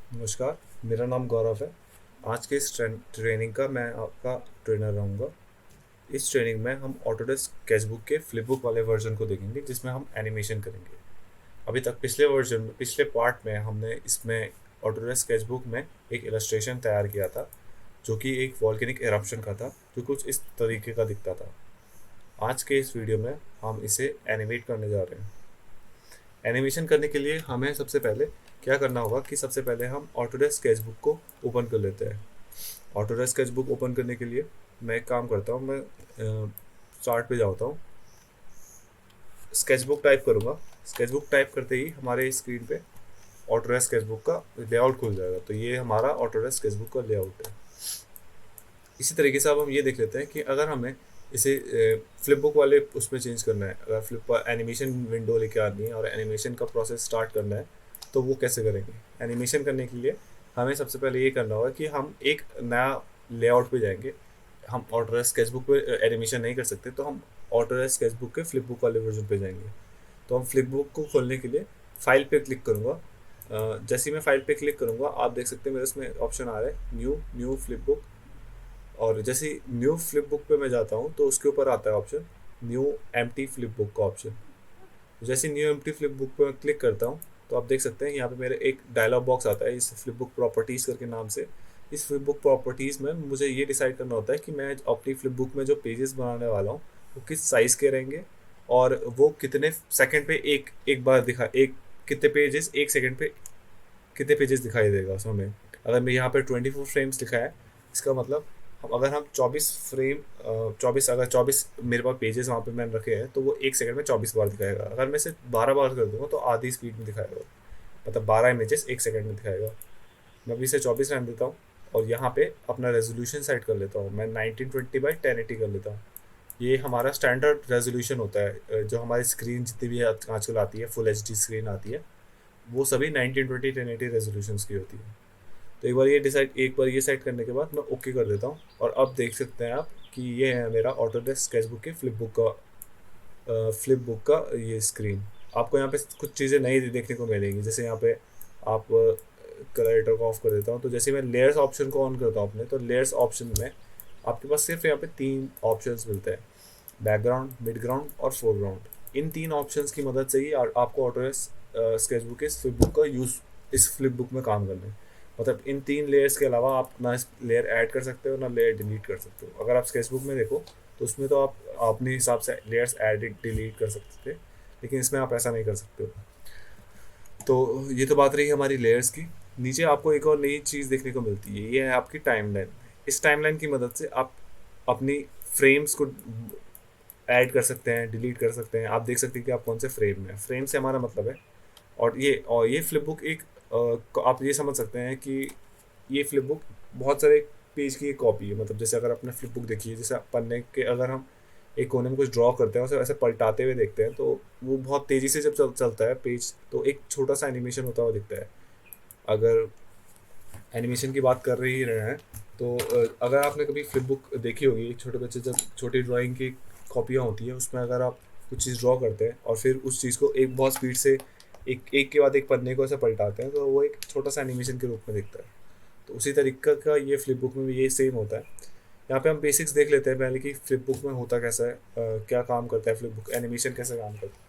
नमस्कार। मेरा नाम गौरव है। आज के इस ट्रेनिंग का मैं आपका ट्रेनर रहूँगा। इस ट्रेनिंग में हम ऑटोडेस्क स्केचबुक के फ्लिपबुक वाले वर्जन को देखेंगे जिसमें हम एनिमेशन करेंगे। अभी तक पिछले वर्जन में पिछले पार्ट में हमने इसमें ऑटोडेस्क स्केचबुक में एक इलस्ट्रेशन तैयार किया था जो कि एक वॉल्केनिक एरप्शन का था जो कुछ इस तरीके का दिखता था। आज के इस वीडियो में हम इसे एनिमेट करने जा रहे हैं। एनिमेशन करने के लिए हमें सबसे पहले क्या करना होगा कि सबसे पहले हम ऑटोडेस्क स्केचबुक को ओपन कर लेते हैं। ऑटोडेस्क स्केचबुक ओपन करने के लिए मैं एक काम करता हूँ, मैं स्टार्ट पे जाता हूँ, स्केचबुक टाइप करूँगा। स्केचबुक टाइप करते ही हमारे स्क्रीन पे ऑटोडेस्क स्केचबुक का लेआउट खुल जाएगा। तो ये हमारा ऑटोडेस्क स्केचबुक का लेआउट है। इसी तरीके से अब हम ये देख लेते हैं कि अगर हमें इसे फ्लिपबुक वाले उसमें चेंज करना है, अगर फ्लिप एनिमेशन विंडो लेके आनी है और एनिमेशन का प्रोसेस स्टार्ट करना है तो वो कैसे करेंगे। एनिमेशन करने के लिए हमें सबसे पहले ये करना होगा कि हम एक नया लेआउट पे जाएंगे। हम ऑटोडेस्क स्केचबुक पे एनिमेशन नहीं कर सकते तो हम ऑटोडेस्क स्केचबुक के फ्लिपबुक वाले वर्जन पे जाएंगे। तो हम फ्लिपबुक को खोलने के लिए फाइल पे क्लिक करूँगा। जैसे ही मैं फाइल पे क्लिक करूँगा आप देख सकते हैं मेरे उसमें ऑप्शन आ रहा है न्यू न्यू फ्लिपबुक। और जैसे न्यू फ्लिप बुक पे मैं जाता हूँ तो उसके ऊपर आता है option new empty flip book का ऑप्शन। जैसे न्यू एम्प्टी फ्लिप बुक पे मैं क्लिक करता हूँ तो आप देख सकते हैं यहाँ पे मेरे एक डायलॉग बॉक्स आता है इस फ्लिप बुक प्रॉपर्टीज़ करके नाम से। इस फ्लिप बुक प्रॉपर्टीज़ में मुझे ये डिसाइड करना होता है कि मैं अपनी फ्लिप बुक में जो पेजेस बनाने वाला हूँ वो किस साइज़ के रहेंगे और वो कितने सेकंड पे एक एक बार दिखा एक कितने पेजेस एक सेकंड पे कितने पेजेस दिखाई देगा उसमें हमें। अगर मैं यहाँ पे 24 फ्रेम्स लिखा है इसका मतलब अगर हम 24 फ्रेम 24 अगर 24 मेरे पास पेजेस वहाँ पे मैंने रखे हैं तो वो एक सेकंड में 24 बार दिखाएगा। अगर मैं इसे 12 बार कर दूंगा तो आधी स्पीड में दिखाएगा, मतलब 12 इमेजेस एक सेकंड में दिखाएगा। मैं अभी इसे 24 रहने देता हूँ और यहाँ पे अपना रेजोल्यूशन सेट कर लेता हूँ। मैं 1920 बाई 1080 कर लेता हूँ। ये हमारा स्टैंडर्ड रेजोल्यूशन होता है। जो हमारी स्क्रीन जितनी भी आजकल आती है फुल एच डी स्क्रीन आती है वो सभी 1920 1080 रेजोल्यूशन की होती है। तो एक बार ये सेट करने के बाद मैं ओके कर देता हूँ और अब देख सकते हैं आप कि ये है मेरा ऑटोडेस्क स्केचबुक के फ्लिप बुक का ये स्क्रीन। आपको यहाँ पे कुछ चीज़ें नई देखने को मिलेंगी। जैसे यहाँ पे आप कलर को ऑफ कर देता हूँ तो जैसे मैं लेयर्स ऑप्शन को ऑन करता हूँ अपने तो लेयर्स ऑप्शन में आपके पास सिर्फ यहाँ पे तीन ऑप्शंस मिलते हैं, बैकग्राउंड, मिड ग्राउंड और फोरग्राउंड। इन तीन ऑप्शंस की मदद से ही आपको ऑटोडेस्क स्केचबुक के इस फ्लिप बुक का यूज़ इस फ्लिप बुक में काम करना है। मतलब इन तीन लेयर्स के अलावा आप ना लेयर ऐड कर सकते हो ना लेयर डिलीट कर सकते हो। अगर आप स्केचबुक में देखो तो उसमें तो आप अपने हिसाब से लेयर्स ऐड डिलीट कर सकते थे, लेकिन इसमें आप ऐसा नहीं कर सकते हो। तो ये तो बात रही हमारी लेयर्स की। नीचे आपको एक और नई चीज़ देखने को मिलती है, ये है आपकी टाइमलाइन। इस टाइमलाइन की मदद से आप अपनी फ्रेम्स को ऐड कर सकते हैं, डिलीट कर सकते हैं। आप देख सकते हैं कि आप कौन से फ्रेम में, फ्रेम से हमारा मतलब है। और ये फ्लिप बुक एक आप ये समझ सकते हैं कि ये फ्लिप बुक बहुत सारे पेज की एक कॉपी है। मतलब जैसे अगर आपने फ्लिप बुक देखी है, जैसे पन्ने के अगर हम एक कोने में कुछ ड्रॉ करते हैं उसे ऐसे पलटाते हुए देखते हैं तो वो बहुत तेज़ी से जब चलता है पेज तो एक छोटा सा एनिमेशन होता हुआ दिखता है। अगर एनिमेशन की बात कर रही रहे हैं तो अगर आपने कभी फ्लिप बुक देखी होगी, छोटे बच्चे जब छोटी ड्राइंग की कॉपियाँ होती हैं उसमें अगर आप कुछ चीज़ ड्रॉ करते हैं और फिर उस चीज़ को एक बहुत स्पीड से एक एक के बाद एक पन्ने को ऐसे पलटाते हैं तो वो एक छोटा सा एनिमेशन के रूप में दिखता है। तो उसी तरीके का ये फ्लिप बुक में भी ये सेम होता है। यहाँ पे हम बेसिक्स देख लेते हैं पहले कि फ्लिप बुक में होता कैसा है, क्या काम करता है फ्लिप बुक, एनिमेशन कैसे काम करता है।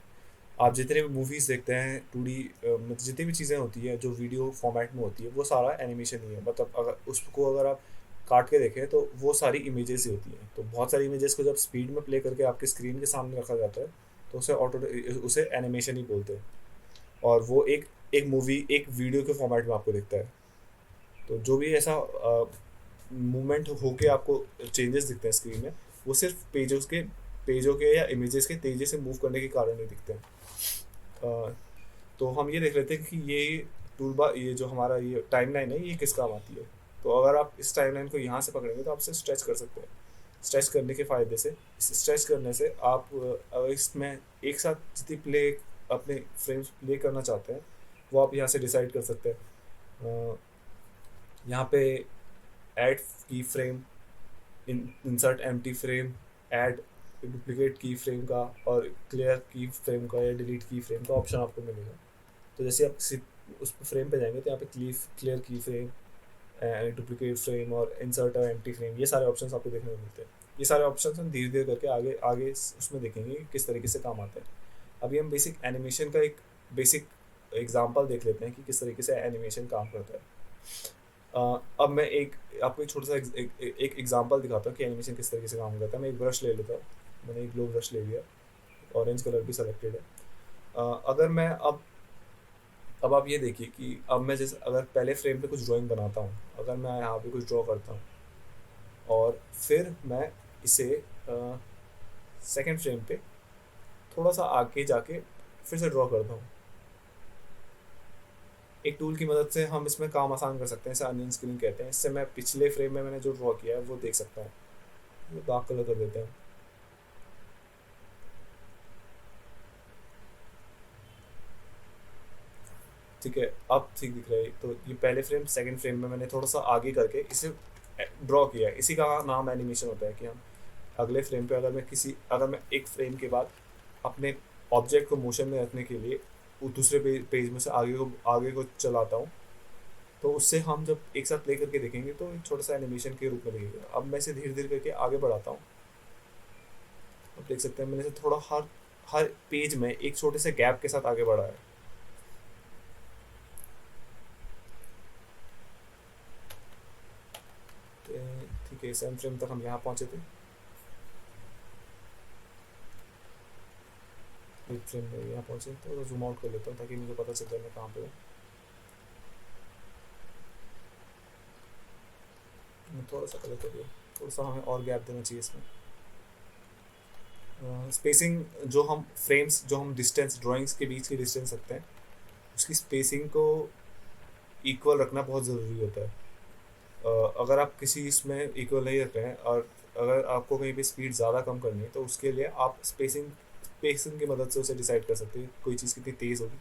आप जितने भी मूवीज़ देखते हैं 2D, मतलब जितनी भी चीज़ें होती हैं जो वीडियो फॉर्मेट में होती है वो सारा एनिमेशन ही है। मतलब अगर उसको अगर आप काट के देखें तो वो सारी इमेजेस ही होती हैं। तो बहुत सारी इमेजेस को जब स्पीड में प्ले करके आपके स्क्रीन के सामने रखा जाता है तो उसे एनिमेशन ही बोलते हैं। और वो एक एक मूवी एक वीडियो के फॉर्मेट में आपको दिखता है। तो जो भी ऐसा मूवमेंट होके आपको चेंजेस दिखते हैं स्क्रीन में वो सिर्फ पेजों के या इमेजेस के तेज़ी से मूव करने के कारण ही दिखते हैं। अ, तो हम ये देख लेते हैं कि ये टूल बार, ये जो हमारा ये टाइमलाइन है ये किस काम आती है। तो अगर आप इस टाइमलाइन को यहाँ से पकड़ेंगे तो आप इसे स्ट्रेच कर सकते हैं। स्ट्रेच करने के फ़ायदे से, इस स्ट्रेच करने से आप अगर इसमें एक साथ जितनी प्ले अपने फ्रेम्स प्ले करना चाहते हैं वो आप यहाँ से डिसाइड कर सकते हैं। यहाँ पे ऐड की frame, insert empty frame, add duplicate की फ्रेम का और क्लियर की फ्रेम का या डिलीट की फ्रेम का ऑप्शन आपको मिलेगा। तो जैसे आप उस फ्रेम पे जाएंगे तो यहाँ पे क्लियर की फ्रेम, डुप्लीकेट फ्रेम और इंसर्ट और एम्प्टी फ्रेम, ये सारे ऑप्शंस आपको देखने को मिलते हैं। ये सारे ऑप्शंस हम धीरे धीरे करके आगे आगे उसमें देखेंगे कि किस तरीके से काम आते हैं। अभी हम बेसिक एनिमेशन का एक बेसिक एग्जांपल देख लेते हैं कि किस तरीके से एनिमेशन काम करता है। अब मैं एक आपको एक छोटा सा एक एग्जांपल दिखाता हूँ कि एनिमेशन किस तरीके से काम करता है। मैं एक ब्रश ले लेता हूँ, मैंने एक ग्लो ब्रश ले लिया, ऑरेंज कलर भी सेलेक्टेड है। अगर मैं अब आप ये देखिए कि अब मैं जैसे अगर पहले फ्रेम पे कुछ ड्राइंग बनाता हूँ, अगर मैं यहाँ पे कुछ ड्रॉ करता हूँ और फिर मैं इसे सेकंड फ्रेम पे थोड़ा सा आगे जाके फिर से ड्रॉ करता हूँ, एक टूल की मदद से हम इसमें काम आसान कर सकते हैं, इसे अनियन स्क्रीन कहते हैं। इससे मैं पिछले फ्रेम में मैंने जो ड्रॉ किया है वो देख सकता हूँ। वो डार्क कलर कर देते हैं। ठीक है, अब ठीक दिख रहा है। तो ये पहले फ्रेम सेकंड फ्रेम में मैंने थोड़ा सा आगे करके इसे ड्रॉ किया है। इसी का नाम एनिमेशन होता है कि हम अगले फ्रेम पे अगर मैं एक फ्रेम के बाद अपने ऑब्जेक्ट को मोशन में रखने के लिए वो दूसरे पेज में से आगे को चलाता हूँ, तो उससे हम जब एक साथ प्ले करके देखेंगे तो एक छोटा सा एनिमेशन के रूप में दिखेगा। अब मैं इसे धीरे धीरे करके आगे बढ़ाता हूँ। आप देख सकते हैं मैंने इसे थोड़ा हर हर पेज में एक छोटे से गैप के साथ आगे बढ़ा है। ठीक है, सेवन फ्रेम तक हम यहाँ पहुँचे थे। एट फ्रेम में यहाँ पहुँचे तो जूम आउट कर लेता हूँ ताकि मुझे पता चल जाए मैं कहाँ पे हूँ। थोड़ा सा कलर कर दिया, थोड़ा सा हमें और गैप देना चाहिए इसमें। स्पेसिंग जो हम डिस्टेंस ड्राइंग्स के बीच की डिस्टेंस रखते हैं, उसकी स्पेसिंग को इक्वल रखना बहुत ज़रूरी होता है। अगर आप किसी इसमें इक्वल नहीं रख रहे हैं और अगर आपको कहीं पे स्पीड ज़्यादा कम करनी है तो उसके लिए आप स्पेसिंग की मदद से उसे डिसाइड कर सकते हैं कोई चीज़ कितनी तेज़ होगी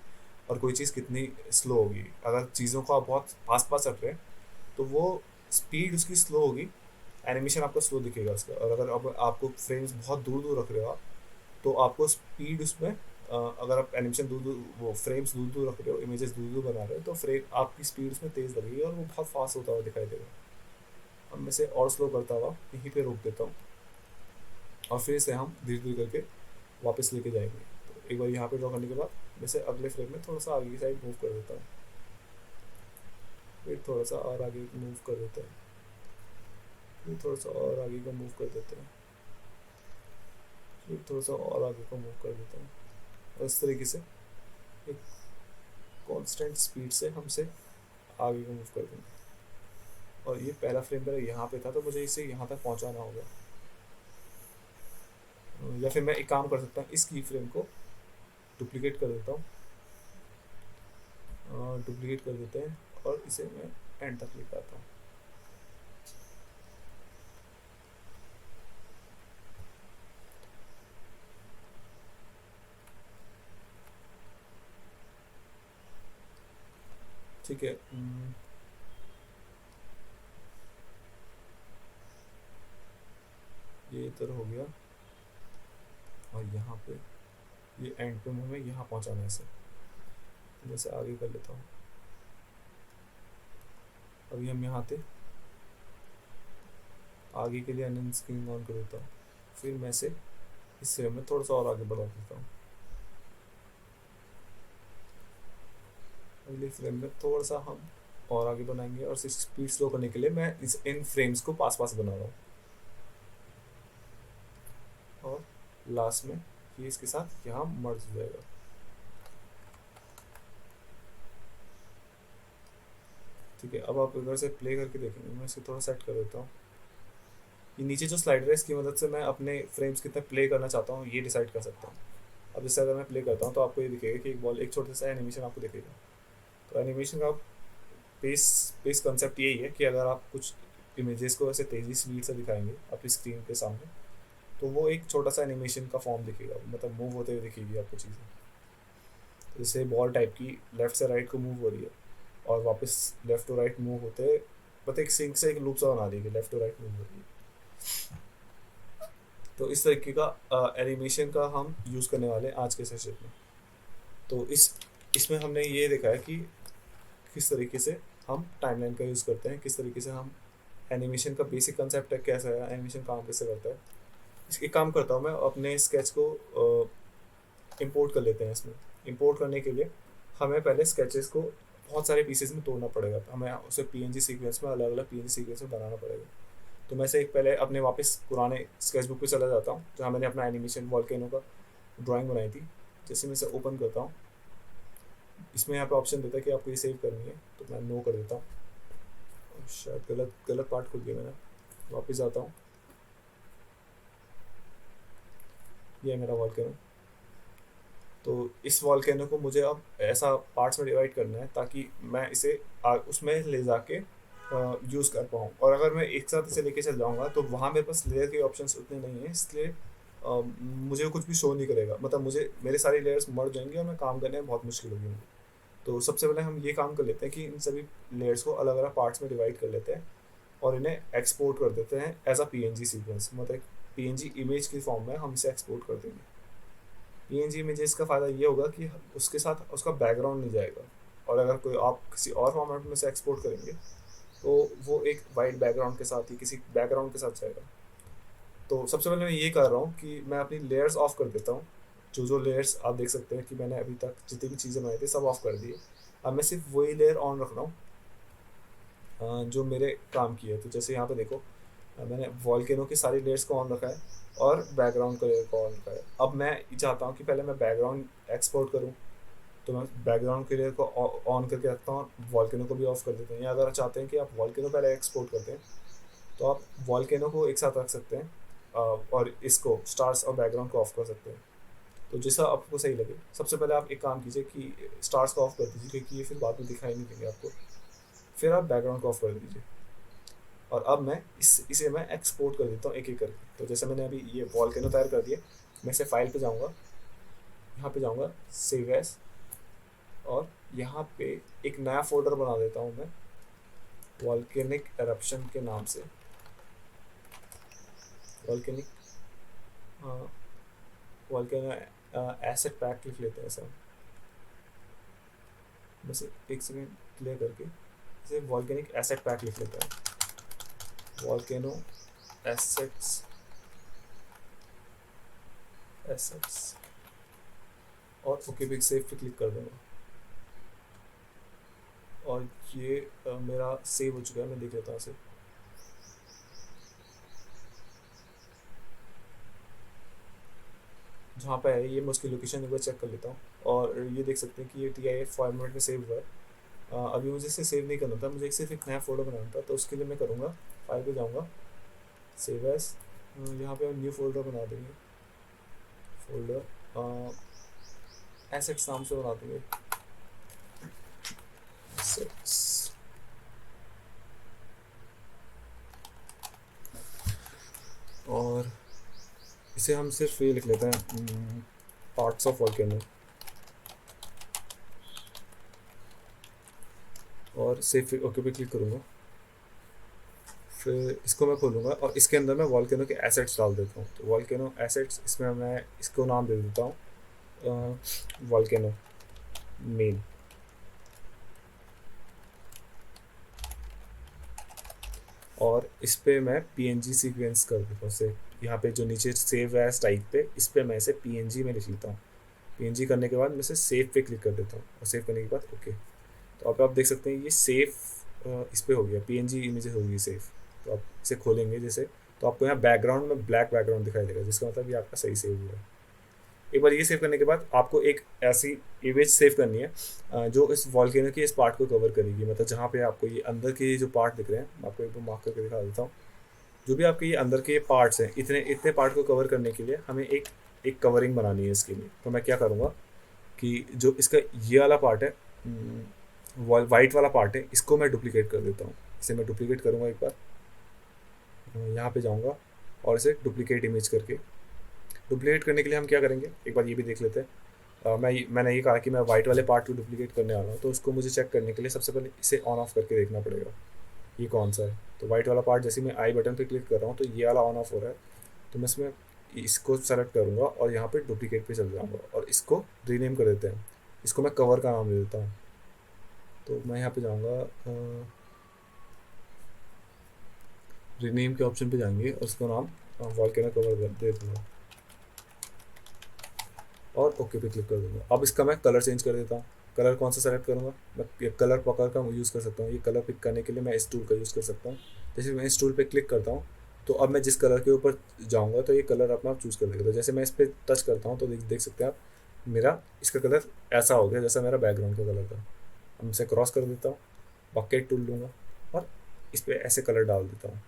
और कोई चीज़ कितनी स्लो होगी। अगर चीज़ों को आप बहुत फास्ट फास्ट रख रहे हैं तो वो स्पीड उसकी स्लो होगी, एनिमेशन आपका स्लो दिखेगा उसका। और अगर आपको फ्रेम्स बहुत दूर दूर रख रहे हो आप, तो आपको स्पीड उसमें अगर आप एनिमेशन दूर दूर वो फ्रेम्स दूर दूर रख रहे हो, इमेजेस दूर दूर बना रहे हो, तो फ्रेम आपकी स्पीड उसमें तेज़ लगेगी और वो बहुत फास्ट होता हुआ दिखाई देगा। अब मैं इसे और स्लो करता हुआ यहीं पे रोक देता हूँ और फिर से हम धीरे धीरे करके वापस लेके जाएंगे। तो एक बार यहाँ पे ड्रॉ करने के बाद मैं इसे अगले फ्रेम में थोड़ा सा आगे की साइड मूव कर देता हूँ, फिर थोड़ा सा और आगे मूव कर देते हैं, फिर थोड़ा सा और आगे को मूव कर देते हैं, फिर थोड़ा सा और आगे को मूव कर देते हैं। और इस तरीके से एक कांस्टेंट स्पीड से हम इसे आगे को मूव कर देंगे। और ये पहला फ्रेम मेरा यहाँ पे था तो मुझे इसे यहाँ तक पहुँचाना होगा। या फिर मैं एक काम कर सकता हूँ, इस की फ्रेम को डुप्लीकेट कर देता हूँ, डुप्लीकेट कर देते हैं और इसे मैं एंड तक लेकर आता हूँ। ठीक है, ये इधर हो गया और यहाँ पे ये एंड पे हमें यहाँ पहुँचाना है इसे। मैं इसे आगे कर लेता हूँ। अभी हम यहाँ थे, आगे के लिए अनियन स्क्रीन ऑन कर देता हूँ, फिर मैं इसे इस फ्रेम में थोड़ा सा और आगे बढ़ा देता हूँ। अगले फ्रेम में थोड़ा सा हम और आगे बनाएंगे और स्पीड स्लो करने के लिए मैं इन फ्रेम्स को पास पास बना रहा हूँ। और लास्ट में ये इसके साथ यहाँ मर्ज हो जाएगा। ठीक है, अब आप अगर से प्ले करके देखेंगे, मैं इसे थोड़ा सेट कर देता हूँ। ये नीचे जो स्लाइडर है इसकी मदद से मैं अपने फ्रेम्स कितने प्ले करना चाहता हूँ ये डिसाइड कर सकता हूँ। अब जैसे अगर मैं प्ले करता हूँ तो आपको ये दिखेगा कि एक छोटा सा एनिमेशन आपको दिखेगा। तो एनिमेशन का बेस बेस कंसेप्ट यही है कि अगर आप कुछ इमेजेस को ऐसे तेज़ी स्पीड से दिखाएंगे अपनी स्क्रीन के सामने, तो वो एक छोटा सा एनिमेशन का फॉर्म दिखेगा, मतलब मूव होते हुए दिखेगी आपको चीज़ें। तो जैसे बॉल टाइप की लेफ्ट से राइट को मूव हो रही है और वापस लेफ्ट टू राइट मूव होते, मतलब एक सिंक से एक लूप सा बना देगी, लेफ्ट टू राइट मूव हो रही है। तो इस तरीके का एनिमेशन का हम यूज़ करने वाले हैं आज के सेशन में। तो इसमें हमने ये देखा है कि किस तरीके से हम टाइमलाइन का यूज़ करते हैं, किस तरीके से हम एनिमेशन का बेसिक कंसेप्ट है कैसा है, एनिमेशन काम कैसे करता है। एक काम करता हूँ मैं, अपने स्केच को इंपोर्ट कर लेते हैं इसमें। इंपोर्ट करने के लिए हमें पहले स्केचेस को बहुत सारे पीसेस में तोड़ना पड़ेगा, हमें उसे पीएनजी सीक्वेंस में, अलग अलग पीएनजी सीक्वेंस में बनाना पड़ेगा। तो मैं से एक पहले अपने वापस पुराने स्केचबुक पे चला जाता हूँ जहाँ मैंने अपना एनिमेशन वॉल्केनो का ड्राइंग बनाई थी। जैसे मैं इसे ओपन करता हूँ, इसमें यहाँ पे ऑप्शन देता है कि आपको ये सेव करनी है, तो मैं नो कर देता हूँ। शायद गलत गलत पार्ट खुल गया मैंने, वापस आता हूँ। ये है मेरा वॉल्केनो। तो इस वॉल्केनो को मुझे अब ऐसा पार्ट्स में डिवाइड करना है ताकि मैं इसे उसमें ले जाके यूज़ कर पाऊँ। और अगर मैं एक साथ इसे लेके चल जाऊँगा तो वहाँ मेरे पास लेयर के ऑप्शंस उतने नहीं हैं, इसलिए मुझे कुछ भी शो नहीं करेगा, मतलब मुझे मेरे सारे लेयर्स मर जाएंगे और मैं काम करने में बहुत मुश्किल होगी मुझे। तो सबसे पहले हम ये काम कर लेते हैं कि इन सभी लेयर्स को अलग अलग पार्ट्स में डिवाइड कर लेते हैं और इन्हें एक्सपोर्ट कर देते हैं एज अ पीएनजी सीक्वेंस, मतलब पीएनजी इमेज की फॉर्म में हम इसे एक्सपोर्ट कर देंगे। पीएनजी इमेजेस का फ़ायदा ये होगा कि उसके साथ उसका बैकग्राउंड नहीं जाएगा, और अगर कोई आप किसी और फॉर्मेट में से एक्सपोर्ट करेंगे तो वो एक वाइट बैकग्राउंड के साथ ही किसी बैकग्राउंड के साथ जाएगा। तो सबसे पहले मैं ये कर रहा हूँ कि मैं अपनी लेयर्स ऑफ कर देता हूँ। जो लेयर्स आप देख सकते हैं कि मैंने अभी तक जितनी भी चीज़ें बनाई थी सब ऑफ कर दिए। अब मैं सिर्फ वही लेयर ऑन रख रहा हूँ जो मेरे काम की है। तो जैसे यहाँ पे देखो, मैंने वॉल्केनो की सारी लेयर्स को ऑन रखा है और बैकग्राउंड का लेयर को ऑन रखा है। अब मैं चाहता हूँ कि पहले मैं बैकग्राउंड एक्सपोर्ट करूँ, तो मैं बैकग्राउंड के लेयर को ऑन करके रखता हूँ, वॉल्केनो को भी ऑफ कर देता हूँ। या अगर चाहते हैं कि आप वॉल्केनो पहले एक्सपोर्ट करते हैं तो आप वॉल्केनो को एक साथ रख सकते हैं और इसको स्टार्स और बैकग्राउंड को ऑफ कर सकते हैं, तो जैसा आपको सही लगे। सबसे पहले आप एक काम कीजिए कि स्टार्स को ऑफ कर दीजिए, क्योंकि ये फिर बाद में दिखाई नहीं देंगे आपको। फिर आप बैकग्राउंड को ऑफ कर दीजिए और अब मैं इसे मैं एक्सपोर्ट कर देता हूँ एक एक करके। तो जैसे मैंने अभी ये वॉल्केनो तैयार कर दिया, मैं इसे फाइल पे जाऊँगा, यहाँ पे जाऊँगा सेव एज, और यहाँ पे एक नया फोल्डर बना देता हूँ मैं वॉल्केनिक एरप्शन के नाम से। वॉल्केनिक वॉल्केनो एसेट पैक लिख लेते हैं सर। बस एक सेकेंड क्लियर करके इसे वॉल्केनिक एसेट पैक लिख लेते हैं। वॉल्केनो एसेट्स एसेट्स और ओके पे सेव पे क्लिक कर दूँगा और ये मेरा सेव हो चुका है। मैं देख लेता हूँ इसे। जहाँ पे है ये, मैं उसकी लोकेशन एक बार चेक कर लेता हूँ और ये देख सकते हैं कि ये TIF फॉर्मेट में सेव हुआ है। अभी मुझे इसे सेव नहीं करना था, मुझे सिर्फ एक नया फोल्डर बनाना था। तो उसके लिए मैं करूँगा, फाइल पे जाऊँगा, सेव एज, यहाँ पे हम न्यू फोल्डर बना देंगे। फोल्डर एसेट्स नाम से बना देंगे, एसेट्स। और इसे हम सिर्फ ये लिख लेते हैं पार्ट्स ऑफ वॉल्केनो, और सेव ओके पे क्लिक करूँगा। फिर इसको मैं खोलूँगा और इसके अंदर मैं वॉल्केनो के एसेट्स डाल देता हूँ। तो वॉल्केनो एसेट्स, इसमें मैं इसको नाम दे देता हूँ वॉल्केनो मेन। और इस पे मैं पीएनजी सीक्वेंस कर देता हूँ से, यहाँ पे जो नीचे सेव एज टाइप पे, इस पे मैं इसे पीएनजी में लिख लेता हूँ। पीएनजी करने के बाद मैं इसे सेव पे क्लिक कर देता हूँ और सेव करने के बाद ओके। तो आप देख सकते हैं ये सेव इस पे हो गया, पीएनजी इमेजेस हो गई सेव। तो आप इसे खोलेंगे जैसे, तो आपको यहाँ बैकग्राउंड में ब्लैक बैकग्राउंड दिखाई देगा, जिसका मतलब ये आपका सही सेव हुआ है। एक बार ये सेव करने के बाद आपको एक ऐसी इमेज सेव करनी है जो इस वॉल्केनो के इस पार्ट को कवर करेगी, मतलब जहाँ पे आपको ये अंदर के जो पार्ट दिख रहे हैं, मैं आपको एक बार मार्क करके दिखा देता हूँ। जो भी आपके ये अंदर के पार्ट्स हैं, इतने इतने पार्ट को कवर करने के लिए हमें एक एक कवरिंग बनानी है इसके लिए। तो मैं क्या करूँगा कि जो इसका ये वाला पार्ट है, वाइट वाला पार्ट है, इसको मैं डुप्लीकेट कर देता हूँ। इसे मैं डुप्लीकेट करूँगा एक बार, यहाँ पे जाऊँगा और इसे डुप्लीकेट इमेज करके, डुप्लीकेट करने के लिए हम क्या करेंगे एक बार ये भी देख लेते हैं। मैंने ये कहा कि मैं वाइट वाले पार्ट को डुप्लीकेट करने आ रहा हूँ, तो उसको मुझे चेक करने के लिए सबसे पहले इसे ऑन ऑफ करके देखना पड़ेगा ये कौन सा है। तो वाइट वाला पार्ट जैसे मैं आई बटन पे क्लिक कर रहा हूँ तो ये वाला ऑन ऑफ हो रहा है। तो मैं इसमें इसको सेलेक्ट करूँगा और यहाँ पे डुप्लीकेट पे चल जाऊँगा और इसको रीनेम कर देते हैं। इसको मैं कवर का नाम दे देता हूँ। तो मैं यहाँ पे जाऊँगा, रीनेम के ऑप्शन पे जाएंगे और उसका नाम वॉल्केनो कवर दे दूँगा और ओके पे क्लिक कर दूँगा। अब इसका मैं कलर चेंज कर देता हूँ। कलर कौन सा सेलेक्ट करूँगा, मैं ये कलर पकड़ का यूज़ कर सकता हूँ। ये कलर पिक करने के लिए मैं इस टूल का यूज़ कर सकता हूँ। जैसे मैं इस टूल पे क्लिक करता हूँ तो अब मैं जिस कलर के ऊपर जाऊँगा तो ये कलर अपना आप चूज़ कर देगा। तो जैसे मैं इस पर टच करता हूँ तो देख सकते हैं आप, मेरा इसका कलर ऐसा हो गया जैसा मेरा बैकग्राउंड का कलर था। अब इसे क्रॉस कर देता हूँ, बकेट टूल लूँगा और इस पर ऐसे कलर डाल देता हूँ।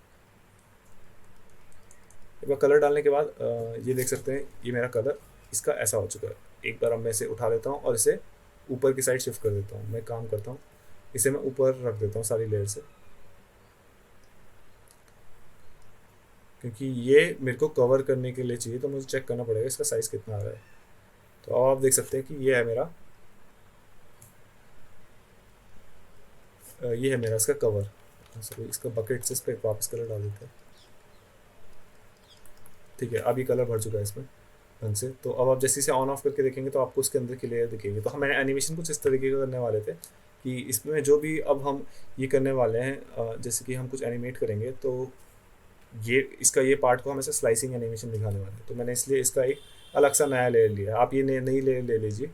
एक बार कलर डालने के बाद ये देख सकते हैं ये मेरा कलर इसका ऐसा हो चुका है। एक बार अब मैं इसे उठा लेता हूँ और इसे ऊपर की साइड शिफ्ट कर देता हूँ। मैं काम करता हूँ, इसे मैं ऊपर रख देता हूँ सारी लेयर से, क्योंकि ये मेरे को कवर करने के लिए चाहिए। तो मुझे चेक करना पड़ेगा इसका साइज़ कितना आ रहा है। तो अब आप देख सकते हैं कि ये है मेरा, ये है मेरा इसका कवर। सॉरी, इसका बकेट से इस पर वापस कलर डाल देते हैं। ठीक है, अब ये कलर भर चुका है इसमें ढंग से। तो अब आप जैसे इसे ऑन ऑफ करके देखेंगे तो आपको उसके अंदर की लेयर दिखेगी। तो हम मैंने एनिमेशन कुछ इस तरीके का करने वाले थे कि इसमें जो भी अब हम ये करने वाले हैं, जैसे कि हम कुछ एनिमेट करेंगे तो ये इसका ये पार्ट को हम ऐसे स्लाइसिंग एनिमेशन दिखाने वाले हैं। तो मैंने इसलिए इसका एक अलग सा नया लेयर लिया। आप ये नई लेयर ले लीजिए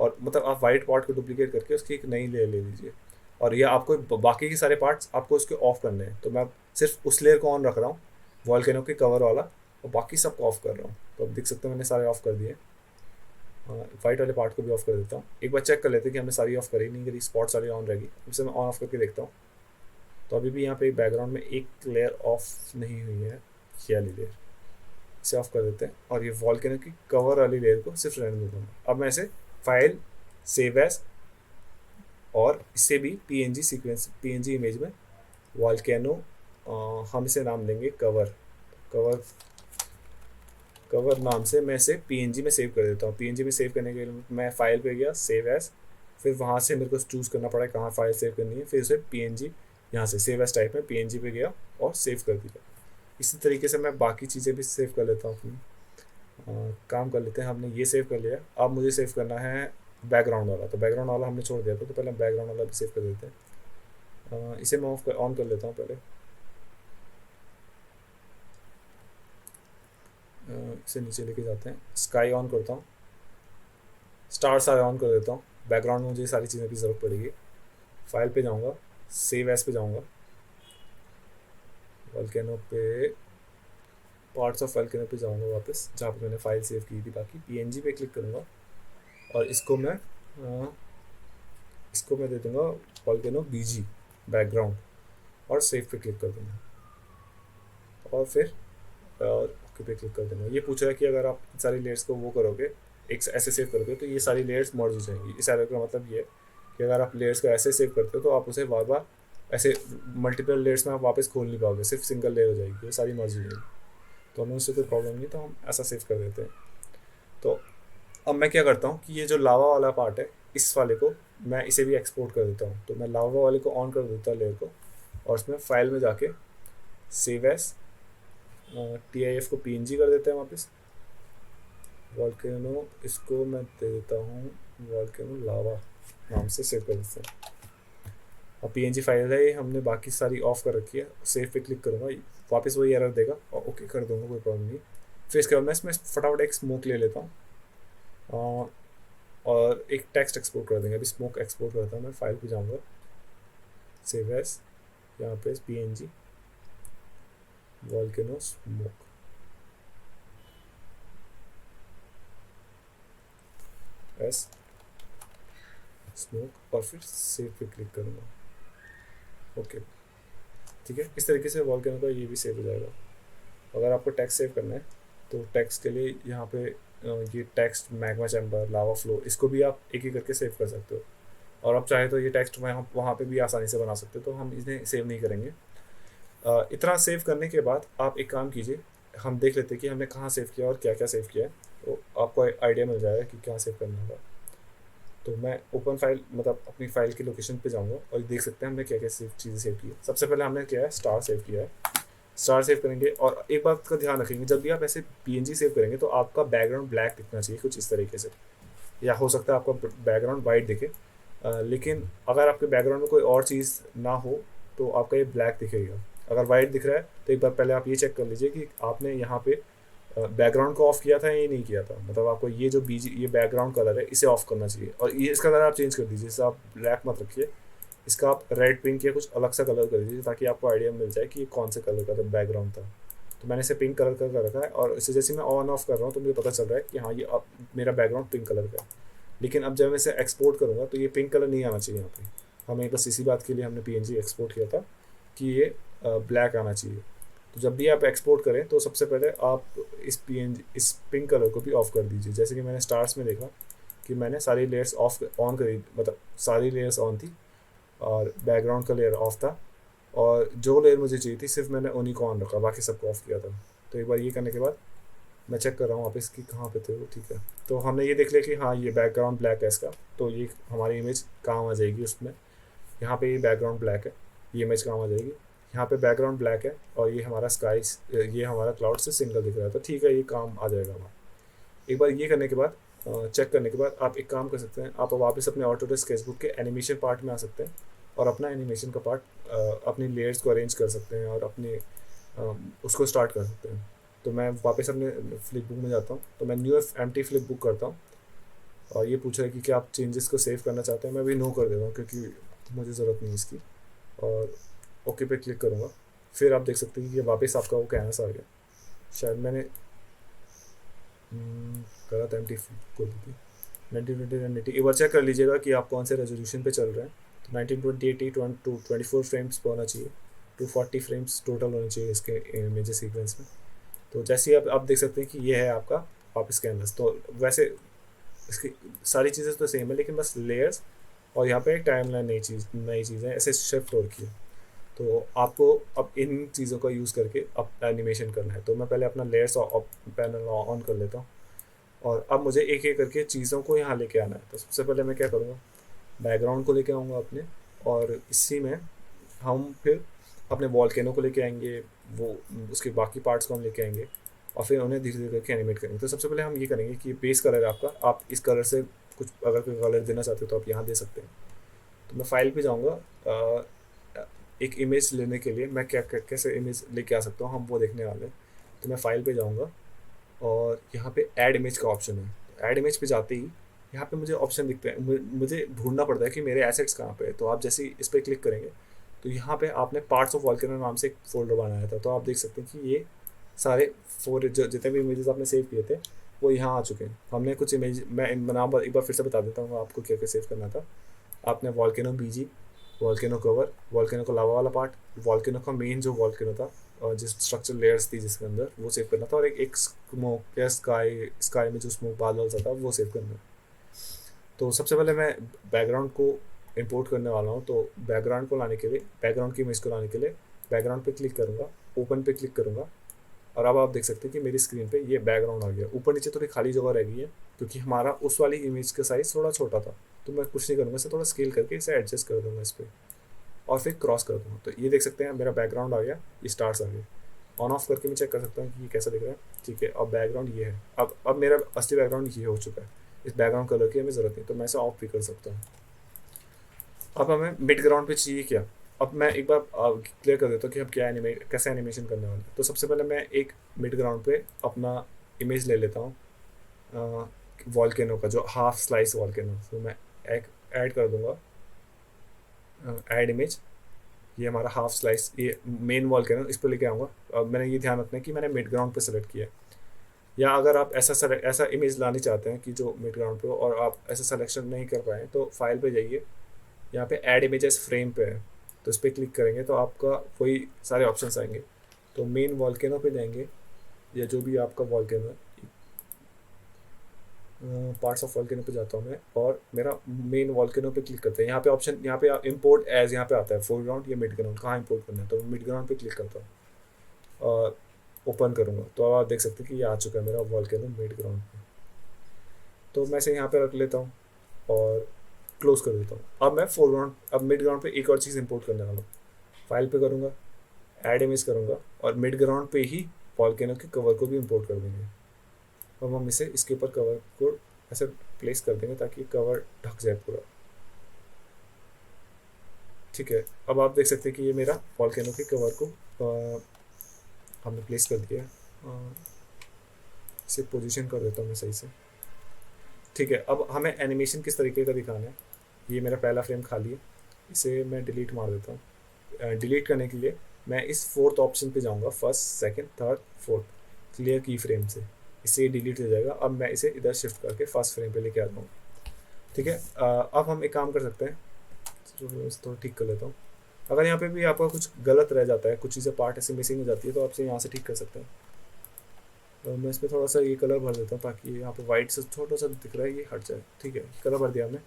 और मतलब आप वाइट पार्ट को डुप्लीकेट करके उसकी एक नई लेयर ले लीजिए और ये आपको बाकी के सारे पार्ट्स आपको उसके ऑफ करने हैं। तो मैं सिर्फ उस लेयर को ऑन रख रहा हूँ, वॉल्केनो के कवर वाला, और बाकी सबको ऑफ कर रहा हूँ। तो अब देख सकते हैं मैंने सारे ऑफ कर दिए। वाइट वाले पार्ट को भी ऑफ कर देता हूँ। एक बार चेक कर लेते हैं कि हमने सारी ऑफ करी नहीं करी, स्पॉट सारी ऑन रहेगी। इसे मैं ऑन ऑफ करके देखता हूँ तो अभी भी यहाँ पे बैकग्राउंड में एक लेयर ऑफ नहीं हुई है, ये वाली लेयर। इसे ऑफ कर देते हैं और ये वॉल्केनो की कवर वाली लेयर को सिर्फ रहने देता हूँ। अब मैं इसे फाइल सेव एज और इससे भी पीएनजी सीक्वेंस, पीएनजी इमेज में वॉल्केनो, हम इसे नाम देंगे कवर। कवर कवर नाम से मैं इसे पीएनजी में सेव कर देता हूँ। पीएनजी में सेव करने के लिए मैं फाइल पे गया, सेव एज, फिर वहाँ से मेरे को चूज़ करना पड़ा कहाँ फाइल सेव करनी है, फिर उसे पीएनजी यहाँ से सेव एज टाइप में पीएनजी पे गया और सेव कर दिया। इसी तरीके से मैं बाकी चीज़ें भी सेव कर लेता हूँ अपनी। काम कर लेते हैं, हमने ये सेव कर लिया। अब मुझे सेव करना है बैकग्राउंड वाला। तो बैकग्राउंड वाला हमने छोड़ दिया था, तो पहले बैकग्राउंड वाला भी सेव कर देते हैं। इसे मैं ऑन कर लेता हूँ पहले। इसे नीचे लेके जाते हैं, स्काई ऑन करता हूँ, स्टार सारे ऑन कर देता हूँ। बैकग्राउंड में मुझे सारी चीज़ों की ज़रूरत पड़ेगी। फाइल पे जाऊँगा, सेव एज पे जाऊँगा, वॉल्केनो पे, पार्ट्स ऑफ वॉल्केनो पे जाऊँगा वापस जहाँ पे मैंने फाइल सेव की थी। बाकी पीएनजी पे क्लिक करूँगा और इसको मैं दे दूँगा वॉल्केनो बीजी बैकग्राउंड और सेव पे क्लिक कर दूँगा और फिर और ओके पे क्लिक कर दूँगा। ये पूछ रहा है कि अगर आप सारी लेयर्स को वो करोगे, एक ऐसे सेव करोगे तो ये सारी लेयर्स मर्ज हो जाएंगी। इस एरर का मतलब ये है कि अगर आप लेयर्स को ऐसे सेव करते हो तो आप उसे बार बार ऐसे मल्टीपल लेयर्स में आप वापस खोल नहीं पाओगे, सिर्फ सिंगल लेयर हो जाएगी, ये सारी मर्ज हो जाएगी। तो हमें उससे कोई प्रॉब्लम नहीं, तो हम ऐसा सेव कर देते हैं। तो अब मैं क्या करता हूँ कि ये जो लावा वाला पार्ट है, इस वाले को मैं इसे भी एक्सपोर्ट कर देता हूँ। तो मैं लावा वाले को ऑन कर देता हूँ लेयर को और उसमें फाइल में जाके सेव एज TIF को PNG कर देते हैं वापस। वॉल्केनो इसको मैं दे देता हूँ वॉल्केनो लावा नाम से सेव कर देते हैं। और PNG फाइल है ये, हमने बाकी सारी ऑफ कर रखी है। सेव पे क्लिक करूँगा, वापस वही एरर देगा और ओके कर दूँगा, कोई प्रॉब्लम नहीं। फिर इसके बाद मैं इसमें फटाफट एक स्मोक ले लेता हूँ और एक टेक्स्ट एक्सपोर्ट कर देंगे। अभी स्मोक एक्सपोर्ट करता हूँ मैं, फाइल पे जाऊँगा, सेव एज, यहाँ पे PNG volcano smoke, S smoke और फिर सेव पे क्लिक करूँगा। ओके ठीक है, इस तरीके से वॉल्केनो का ये भी सेव हो जाएगा। अगर आपको टेक्स्ट सेव करना है तो टेक्स्ट के लिए यहाँ पे ये text magma chamber, lava flow, इसको भी आप एक ही करके सेव कर सकते हो। और आप चाहे तो ये टेक्स्ट वहाँ पे भी आसानी से बना सकते हो। तो हम इन्हें सेव नहीं करेंगे। इतना सेव करने के बाद आप एक काम कीजिए, हम देख लेते हैं कि हमने कहाँ सेव किया और क्या क्या सेव किया है। तो आपको आइडिया मिल जाएगा कि क्या सेव करना होगा। तो मैं ओपन फाइल मतलब अपनी फाइल की लोकेशन पे जाऊँगा और देख सकते हैं हमने क्या क्या चीज़ें सेव की है। सबसे पहले हमने क्या है, स्टार सेव किया है। स्टार सेव करेंगे और एक बात का ध्यान रखेंगे, जब भी आप ऐसे PNG सेव करेंगे तो आपका बैकग्राउंड ब्लैक दिखना चाहिए कुछ इस तरीके से, या हो सकता है आपका बैकग्राउंड वाइट दिखे। लेकिन अगर आपके बैकग्राउंड में कोई और चीज़ ना हो तो आपका ये ब्लैक दिखेगा। अगर वाइट दिख रहा है तो एक बार पहले आप ये चेक कर लीजिए कि आपने यहाँ पे बैकग्राउंड को ऑफ किया था या नहीं किया था। मतलब आपको ये जो बीजी ये बैकग्राउंड कलर है इसे ऑफ करना चाहिए, और ये इसका कलर आप चेंज कर दीजिए। जैसे आप ब्लैक मत रखिए, इसका आप रेड पिंक या कुछ अलग सा कलर कर दीजिए, ताकि आपको आइडिया मिल जाए कि ये कौन से कलर का था बैकग्राउंड था। तो मैंने इसे पिंक कलर का कर रखा है, और इसे जैसे मैं ऑन ऑफ कर रहा हूँ तो मुझे पता चल रहा है कि हाँ ये अब मेरा बैकग्राउंड पिंक कलर का है। लेकिन अब जब मैं इसे एक्सपोर्ट करूँगा तो ये पिंक कलर नहीं आना चाहिए यहाँ पे। हमें बस इसी बात के लिए हमने PNG एक्सपोर्ट किया था कि ये ब्लैक आना चाहिए। तो जब भी आप एक्सपोर्ट करें तो सबसे पहले आप इस पिंक कलर को भी ऑफ कर दीजिए। जैसे कि मैंने स्टार्स में देखा कि मैंने सारी लेयर्स ऑफ ऑन करी, मतलब सारी लेयर्स ऑन थी और बैकग्राउंड का लेयर ऑफ था, और जो लेयर मुझे चाहिए थी सिर्फ मैंने उन्हीं को ऑन रखा, बाकी सबको ऑफ किया था। तो एक बार ये करने के बाद मैं चेक कर रहा हूँ वापस कि कहाँ पे थे वो। ठीक है, तो हमने ये देख लिया कि हाँ ये बैकग्राउंड ब्लैक है इसका, तो ये हमारी इमेज काम आ जाएगी उसमें। यहाँ पे ये बैकग्राउंड ब्लैक है, ये इमेज काम आ जाएगी। यहाँ पे बैकग्राउंड ब्लैक है और ये हमारा स्काई, ये हमारा क्लाउड से सिंगल दिख रहा है, तो ठीक है ये काम आ जाएगा हमारा। एक बार ये करने के बाद चेक करने के बाद आप एक काम कर सकते हैं, आप वापस अपने ऑटोडेस्क स्केचबुक के एनिमेशन पार्ट में आ सकते हैं और अपना एनिमेशन का पार्ट अपनी लेयर्स को अरेंज कर सकते हैं और अपने उसको स्टार्ट कर सकते हैं। तो मैं वापस अपने फ्लिप बुक में जाता हूँ, तो मैं न्यू एम्प्टी फ्लिप बुक करता हूँ, और ये पूछ रहा है कि क्या आप चेंजेस को सेव करना चाहते हैं। मैं भी नो कर देता हूँ क्योंकि मुझे ज़रूरत नहीं है इसकी, और ओके पे क्लिक करूँगा। फिर आप देख सकते हैं कि ये वापस आपका वो कैनवस आ गया। शायद मैंने करा था एम्प्टी को दी थी 1920 एक बार चेक कर लीजिएगा कि आप कौन से रेजोल्यूशन पे चल रहे हैं। तो 1920 24 फ्रेम्स पर होना चाहिए, 240 फ्रेम्स टोटल होने चाहिए इसके मेजर सीक्वेंस में। तो जैसे ही आप देख सकते हैं कि ये है आपका वापस कैनवस। तो वैसे इसकी सारी चीज़ें तो सेम है, लेकिन बस लेयर्स और यहाँ पे एक टाइमलाइन नई चीज़ें ऐसे शिफ्ट हो रखी है। तो आपको अब इन चीज़ों का यूज़ करके अब एनिमेशन करना है। तो मैं पहले अपना लेयर्स पैनल ऑन कर लेता हूँ, और अब मुझे एक एक करके चीज़ों को यहाँ लेके आना है। तो सबसे पहले मैं क्या करूँगा, बैकग्राउंड को लेके आऊँगा अपने, और इसी में हम फिर अपने वॉल्केनो को लेके आएंगे, वो उसके बाकी पार्ट्स को हम लेके आएंगे, और फिर उन्हें धीरे धीरे करके एनिमेट करेंगे। तो सबसे पहले हम ये करेंगे कि बेस कलर है आपका, आप इस कलर से कुछ अगर कोई कलर देना चाहते हो तो आप यहाँ दे सकते हैं। तो मैं फाइल पे जाऊँगा, एक इमेज लेने के लिए मैं कैसे इमेज लेके आ सकता हूँ हम वो देखने वाले हैं। तो मैं फाइल पे जाऊँगा और यहाँ पे ऐड इमेज का ऑप्शन है। ऐड इमेज पे जाते ही यहाँ पे मुझे ऑप्शन दिखते हैं, मुझे ढूंढना पड़ता है कि मेरे एसेट्स कहाँ पे है। तो आप जैसे ही इस पर क्लिक करेंगे तो यहाँ पे आपने पार्ट्स ऑफ वॉल्केनो नाम से एक फोल्डर बनाया था। तो आप देख सकते हैं कि ये सारे जितने भी इमेजेस आपने सेव किए थे वो यहाँ आ चुके हैं। हमने कुछ इमेज, मैं नाम एक बार फिर से बता देता हूँ आपको क्या क्या सेव करना था। आपने volcano BG, volcano cover, volcano का लावा वाला पार्ट, वॉल्केनो का मेन जो वॉल्केनो था और जिस स्ट्रक्चर लेयर्स थी जिसके अंदर, वो सेव करना था, और एक स्मोक या स्काई में जो स्मोक बादल सा था वो सेव करना है। तो सबसे पहले मैं बैकग्राउंड को इंपोर्ट करने वाला हूँ। तो बैकग्राउंड को लाने के लिए, बैकग्राउंड की इमेज को लाने के लिए बैकग्राउंड पे क्लिक करूँगा, ओपन पे क्लिक करूँगा, और अब आप देख सकते हैं कि मेरी स्क्रीन पे ये बैकग्राउंड आ गया। ऊपर नीचे थोड़ी खाली जगह रह गई है क्योंकि हमारा उस वाली इमेज का साइज़ थोड़ा छोटा था। तो मैं कुछ नहीं करूँगा, इसे थोड़ा स्केल करके इसे एडजस्ट कर दूँगा इस पर, और फिर क्रॉस कर दूँगा। तो ये देख सकते हैं मेरा बैकग्राउंड आ गया, ये स्टार्स आ गए। ऑन ऑफ करके मैं चेक कर सकता हूँ कि ये कैसा दिख रहा है। ठीक है, अब बैकग्राउंड ये है। अब मेरा असली बैकग्राउंड ये हो चुका है। इस बैकग्राउंड कलर की हमें ज़रूरत नहीं, तो मैं इसे ऑफ भी कर सकता हूँ। अब हमें मिड ग्राउंड पे चाहिए क्या। अब मैं एक बार क्लियर कर देता हूँ कि हम कैसे एनिमेशन करने वाले हैं। तो सबसे पहले मैं एक मिड ग्राउंड पे अपना इमेज ले लेता हूँ वॉल्केनो का, जो हाफ स्लाइस वॉल्केनो। तो मैं एक ऐड कर दूंगा, ऐड इमेज, ये हमारा हाफ स्लाइस, ये मेन वॉल्केनो, इस पर लेके आऊँगा। अब मैंने ये ध्यान रखना है कि मैंने मिड ग्राउंड पे सेलेक्ट किया है। या अगर आप ऐसा इमेज लानी चाहते हैं कि जो मिड ग्राउंड पे हो और आप ऐसा सिलेक्शन नहीं कर पाए, तो फाइल पे जाइए, यहाँ पे ऐड इमेजेस फ्रेम पे है, तो इस पर क्लिक करेंगे तो आपका वही सारे ऑप्शंस आएंगे। तो मेन वॉल्केनो पे जाएंगे, या जो भी आपका वॉल्केनो है, पार्ट्स ऑफ वॉल्केनो पे जाता हूँ मैं, और मेरा मेन वॉल्केनो पे क्लिक करते हैं। यहाँ पे ऑप्शन, यहाँ पे इंपोर्ट एज यहाँ पे आता है, फोरग्राउंड या मिड ग्राउंड, कहाँ इंपोर्ट करना है। तो मिड ग्राउंड पे क्लिक करता हूँ और ओपन करूँगा, तो अब आप देख सकते हैं कि ये आ चुका है मेरा वॉल्केनो मिड ग्राउंड पे। तो मैं इसे यहाँ पे रख लेता हूँ और क्लोज कर देता हूँ। अब मैं फोरग्राउंड, अब मिड ग्राउंड पे एक और चीज़ इंपोर्ट करने वाला हूँ। फाइल पे करूँगा, ऐड इमेज करूँगा, और मिड ग्राउंड पे ही वॉल्केनो के कवर को भी इंपोर्ट कर देंगे। अब हम इसे इसके ऊपर कवर को ऐसे प्लेस कर देंगे ताकि कवर ढक जाए पूरा। ठीक है, अब आप देख सकते हैं कि ये मेरा वॉल्केनो के कवर को हमने प्लेस कर दिया है। इसे पोजीशन कर देता हूँ मैं सही से। ठीक है, अब हमें एनिमेशन किस तरीके का दिखाना है। ये मेरा पहला फ्रेम खाली है, इसे मैं डिलीट मार देता हूँ। डिलीट करने के लिए मैं इस फोर्थ ऑप्शन पे जाऊँगा, first second third fourth, clear की फ्रेम से, इससे ये डिलीट हो जाएगा। अब मैं इसे इधर शिफ्ट करके फर्स्ट फ्रेम पे लेके आता हूँ। ठीक है, अब हम एक काम कर सकते हैं, तो ठीक कर लेता हूँ। अगर यहाँ पे भी आपका कुछ गलत रह जाता है, कुछ चीज़ें पार्ट ऐसे मिसिंग हो जाती है, तो आपसे यहाँ से ठीक कर सकते हैं। तो मैं इसमें थोड़ा सा ये कलर भर देता हूँ ताकि यहाँ पे वाइट से छोटा सा दिख रहा है ये हट जाए। ठीक है, कलर भर दिया हमने।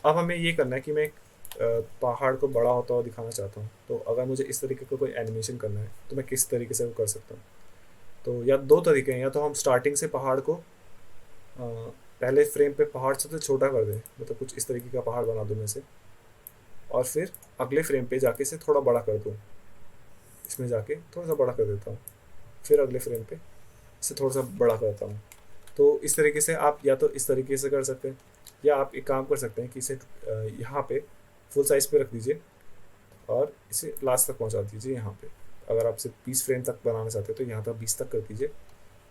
अब हमें ये करना है कि मैं पहाड़ को बड़ा होता हुआ दिखाना चाहता हूँ। तो अगर मुझे इस तरीके का कोई एनिमेशन करना है तो मैं किस तरीके से वो कर सकता हूँ। तो या दो तरीके हैं, या तो हम स्टार्टिंग से पहाड़ को पहले फ्रेम पे पहाड़ सबसे छोटा कर दें, मतलब कुछ इस तरीके का पहाड़ बना दूँ मैं से, और फिर अगले फ्रेम पे जाके इसे थोड़ा बड़ा कर दूँ, इसमें जाके थोड़ा सा बड़ा कर देता हूँ, फिर अगले फ्रेम पे इसे थोड़ा सा बड़ा करता हूँ। तो इस तरीके से आप या तो इस तरीके से कर सकते हैं, या आप एक काम कर सकते हैं कि इसे यहाँ पे फुल साइज़ पे रख दीजिए और इसे लास्ट तक पहुँचा दीजिए यहाँ पे। अगर आप इसे 20 फ्रेम तक बनाना चाहते हैं तो यहाँ तक 20 तक कर दीजिए,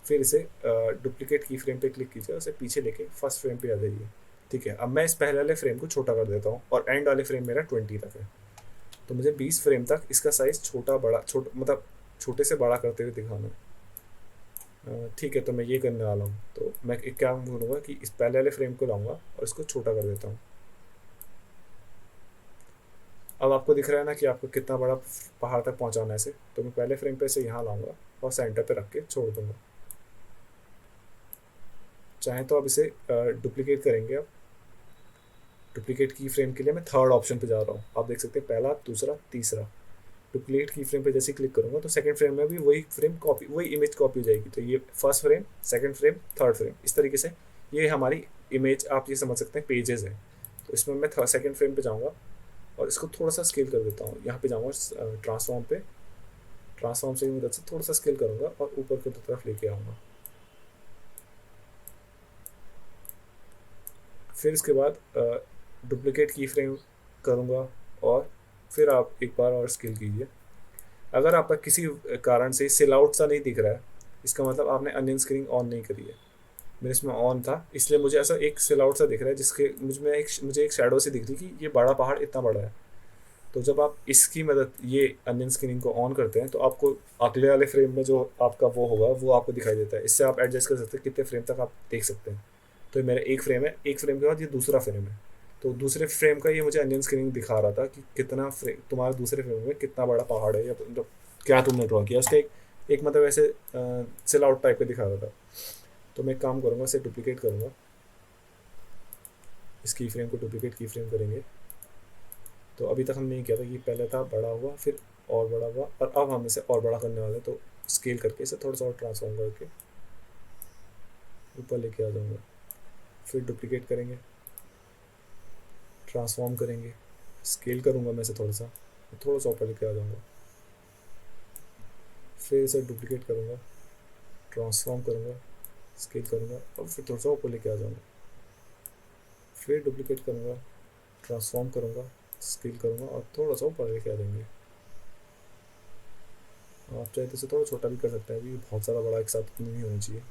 फिर इसे डुप्लीकेट की फ्रेम पे क्लिक कीजिए और इसे पीछे लेके फर्स्ट फ्रेम पे आ जाइए। ठीक है, अब मैं इस पहले वाले फ्रेम को छोटा कर देता हूँ और एंड वाले फ्रेम मेरा 20 तक है। तो मुझे 20 फ्रेम तक इसका साइज़ छोटा बड़ा मतलब छोटे से बड़ा करते हुए दिखाना है। ठीक है, तो मैं ये करने वाला हूँ। तो मैं एक क्या करूँगा कि इस पहले वाले फ्रेम को लाऊंगा और इसको छोटा कर देता हूँ। अब आपको दिख रहा है ना कि आपको कितना बड़ा पहाड़ तक पहुँचाना है इसे। तो मैं पहले फ्रेम पे इसे यहाँ लाऊंगा और सेंटर पे रख के छोड़ दूँगा। चाहें तो अब इसे डुप्लीकेट करेंगे। अब डुप्लीकेट की फ्रेम के लिए मैं थर्ड ऑप्शन पे जा रहा हूँ। आप देख सकते हैं पहला, दूसरा, तीसरा। डुप्लीकेट की फ्रेम पे जैसे क्लिक करूँगा तो सेकंड फ्रेम में भी वही फ्रेम कॉपी, वही इमेज कॉपी हो जाएगी। तो ये first frame, second frame, third frame, इस तरीके से ये हमारी इमेज, आप ये समझ सकते हैं, पेजेस है। तो इसमें मैं सेकंड फ्रेम पे जाऊँगा और इसको थोड़ा सा स्केल कर देता हूँ। यहाँ पे जाऊँगा ट्रांसफॉर्म पे, ट्रांसफॉर्म से मदद से थोड़ा सा स्केल करूँगा और ऊपर की तरफ लेके आऊँगा। फिर इसके बाद डुप्लीकेट की फ्रेम करूँगा और फिर आप एक बार और स्केल कीजिए। अगर आपका किसी कारण से सेल आउट सा नहीं दिख रहा है, इसका मतलब आपने अनियन स्क्रीन ऑन नहीं करी है। मेरे इसमें ऑन था, इसलिए मुझे ऐसा एक सेल आउट सा दिख रहा है, जिसके मुझे एक शैडो से दिख रही कि ये बड़ा पहाड़ इतना बड़ा है। तो जब आप इसकी मदद ये अनियन स्क्रीनिंग को ऑन करते हैं तो आपको अगले वाले फ्रेम में जो आपका वो होगा वो आपको दिखाई देता है। इससे आप एडजस्ट कर सकते हैं कितने फ्रेम तक आप देख सकते हैं। तो मेरा एक फ्रेम है, एक फ्रेम के बाद ये दूसरा फ्रेम है। तो दूसरे फ्रेम का ये मुझे अनियन स्क्रीनिंग दिखा रहा था कि कितना फ्रेम तुम्हारे दूसरे फ्रेम में कितना बड़ा पहाड़ है, या मतलब क्या तुमने ड्रॉ किया, उसका एक मतलब ऐसे सेल आउट टाइप का दिखा रहा था। तो मैं एक काम करूँगा, इसे डुप्लीकेट करूँगा, इस की फ्रेम को डुप्लीकेट की फ्रेम करेंगे। तो अभी तक हमने ये किया था कि पहले था बड़ा हुआ, फिर और बड़ा हुआ, और अब हम इसे और बड़ा करने वाले हैं। तो स्केल करके इसे थोड़ा सा और ट्रांसफॉर्म करके ऊपर लेके आ जाऊँगा। फिर डुप्लीकेट करेंगे, ट्रांसफॉर्म करेंगे, स्केल करूँगा मैं इसे थोड़ा सा ऊपर लेके आ जाऊँगा। फिर इसे डुप्लीकेट करूँगा, ट्रांसफॉर्म करूँगा, स्केल करूँगा और फिर थोड़ा सा ऊपर लेके आ जाऊँगा। फिर डुप्लीकेट करूँगा, ट्रांसफॉर्म करूँगा, स्केल करूँगा और थोड़ा सा ऊपर लेके आ जाएंगे। आप चाहे तो इसे थोड़ा छोटा भी कर सकते हैं, अभी बहुत सारा बड़ा एक साथ नहीं होना चाहिए।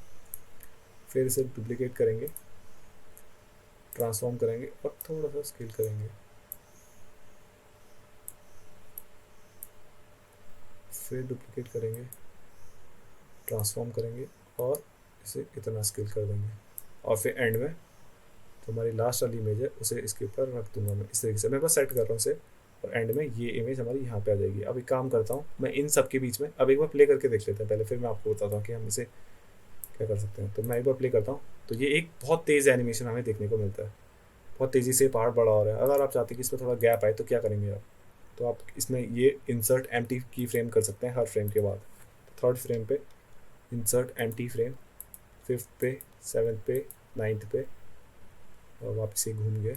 फिर इसे डुप्लीकेट करेंगे, ट्रांसफॉर्म करेंगे और थोड़ा सा स्केल करेंगे। फिर डुप्लीकेट करेंगे, ट्रांसफॉर्म करेंगे और इसे इतना स्केल कर देंगे। और फिर एंड में तो हमारी लास्ट वाली इमेज है उसे इसके ऊपर रख दूंगा मैं। इस तरीके से मैं बस सेट कर रहा हूँ इसे, और एंड में ये इमेज हमारी यहाँ पे आ जाएगी। अब एक काम करता हूँ, मैं इन सब के बीच में अब एक बार प्ले करके देख लेते हैं पहले, फिर मैं आपको बताता हूँ कि हम इसे क्या कर सकते हैं। तो मैं एक बार प्ले करता हूँ। तो ये एक बहुत तेज़ एनिमेशन हमें देखने को मिलता है, बहुत तेज़ी से पहाड़ बड़ा हो रहा है। अगर आप चाहते हैं कि इसमें थोड़ा गैप आए तो क्या करेंगे आप, तो आप इसमें ये इंसर्ट एम्प्टी की फ्रेम कर सकते हैं हर फ्रेम के बाद। थर्ड फ्रेम पे इंसर्ट एम्प्टी फ्रेम, फिफ्थ पे, सेवन्थ पे, नाइन्थ पे, और वापस से घूम गए।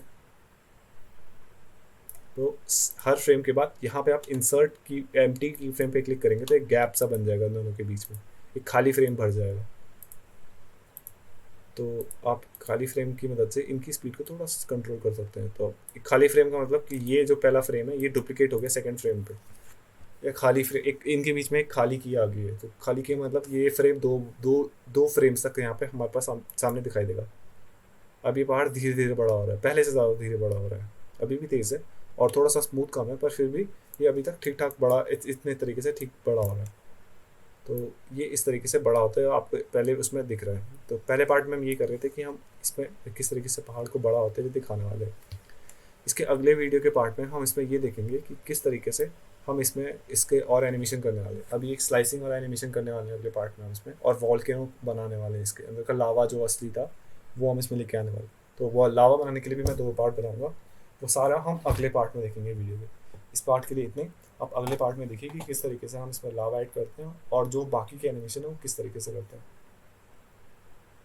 तो हर फ्रेम के बाद यहाँ पे आप इंसर्ट की एम्प्टी की फ्रेम पे क्लिक करेंगे तो एक गैप सा बन जाएगा दोनों के बीच में, एक खाली फ्रेम भर जाएगा। तो आप खाली फ्रेम की मदद से इनकी स्पीड को थोड़ा कंट्रोल कर सकते हैं। तो एक खाली फ्रेम का मतलब कि ये जो पहला फ्रेम है ये डुप्लीकेट हो गया सेकंड फ्रेम पे, या खाली फ्रेम एक इनके बीच में एक खाली की आ गई है, तो खाली की मतलब ये फ्रेम दो दो दो फ्रेम्स तक यहाँ पे हमारे पास सामने दिखाई देगा। अब ये पहाड़ धीरे धीरे बड़ा हो रहा है, पहले से ज़्यादा धीरे बड़ा हो रहा है, अभी भी तेज़ है और थोड़ा सा स्मूथ कम है, पर फिर भी ये अभी तक ठीक ठाक बड़ा इतने तरीके से ठीक बड़ा हो रहा है। तो ये इस तरीके से बड़ा होता है, आपको पहले उसमें दिख रहा है। तो पहले पार्ट में हम ये कर रहे थे कि हम इसमें किस तरीके से पहाड़ को बड़ा होते हुए दिखाने वाले हैं। इसके अगले वीडियो के पार्ट में हम इसमें ये देखेंगे कि किस तरीके से हम इसमें इसके और एनिमेशन करने वाले हैं। अभी एक स्लाइसिंग और एनिमेशन करने वाले हैं अगले पार्ट में हम इसमें, और वॉल्केनो बनाने वाले हैं, इसके अंदर का लावा जो असली था वो हम इसमें लेके आने वाले। तो वो लावा बनाने के लिए भी मैं 2 पार्ट बनाऊंगा, वो सारा हम अगले पार्ट में देखेंगे वीडियो के। इस पार्ट के लिए इतने, आप अगले पार्ट में देखिए कि किस तरीके से हम इसमें लावा ऐड करते हैं और जो बाकी के एनिमेशन है वो किस तरीके से करते हैं।